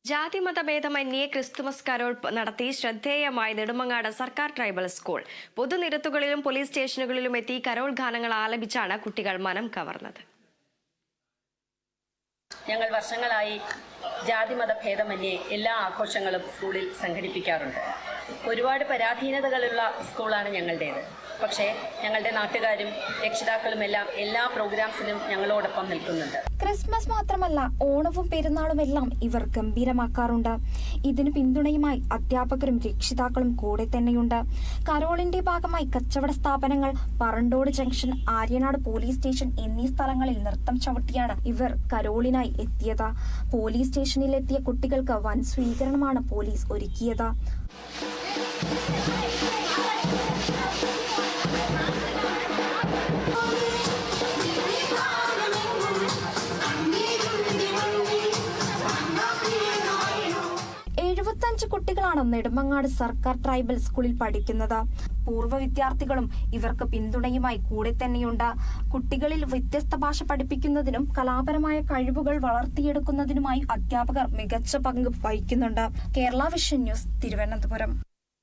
ജാതിമതഭേദമന്യേ Christmas Carol നടത്തി ശ്രദ്ധേയമായ നെടുമങ്ങാട് സർക്കാർ ട്രൈബൽ സ്കൂൾ. പൊതുനിരത്തുകളിലും പോലീസ് സ്റ്റേഷനുകളിലും എത്തി കരോൾ ഗാനങ്ങൾ ആലപിച്ചാണ് കുട്ടികൾ മനം കവർന്നത്. ഞങ്ങൾ വർഷങ്ങളായി ജാതിമതഭേദമന്യേ എല്ലാ ആഘോഷങ്ങളും സ്കൂളിൽ സംഘടിപ്പിക്കാറുണ്ട്. ഒരുപാട് പരാധീനതകളുള്ള സ്കൂളാണ് ഞങ്ങളുടേത്. പക്ഷേ ഞങ്ങളുടെ നാട്ടുകാരും രക്ഷിതാക്കളും എല്ലാം എല്ലാ പ്രോഗ്രാംസിനും ഞങ്ങളോടൊപ്പം നിൽക്കുന്നുണ്ട്. ക്രിസ്മസ് മാത്രമല്ല, ഓണവും പെരുന്നാളുമെല്ലാം ഇവർ ഗംഭീരമാക്കാറുണ്ട്. ഇതിനു പിന്തുണയുമായി അധ്യാപകരും രക്ഷിതാക്കളും കൂടെ തന്നെയുണ്ട്. കരോളിന്റെ ഭാഗമായി കച്ചവട സ്ഥാപനങ്ങൾ, Parandode junction, Aryanad police station എന്നീ സ്ഥലങ്ങളിൽ നൃത്തം ചവിട്ടിയാണ് ഇവർ കരോളിനായി എത്തിയത്. പോലീസ് സ്റ്റേഷനിൽ എത്തിയ കുട്ടികൾക്ക് വൻ സ്വീകരണമാണ് പോലീസ് ഒരുക്കിയത്. കുട്ടികളാണ് നെടുമങ്ങാട് സർക്കാർ ട്രൈബൽ സ്കൂളിൽ പഠിക്കുന്നത്. പൂർവ്വ വിദ്യാർത്ഥികളും ഇവർക്ക് പിന്തുണയുമായി കൂടെ തന്നെയുണ്ട്. കുട്ടികളിൽ വ്യത്യസ്ത ഭാഷ പഠിപ്പിക്കുന്നതിനും കലാപരമായ കഴിവുകൾ വളർത്തിയെടുക്കുന്നതിനുമായി അധ്യാപകർ മികച്ച പങ്ക് വഹിക്കുന്നുണ്ട്. Kerala vision news, Thiruvananthapuram.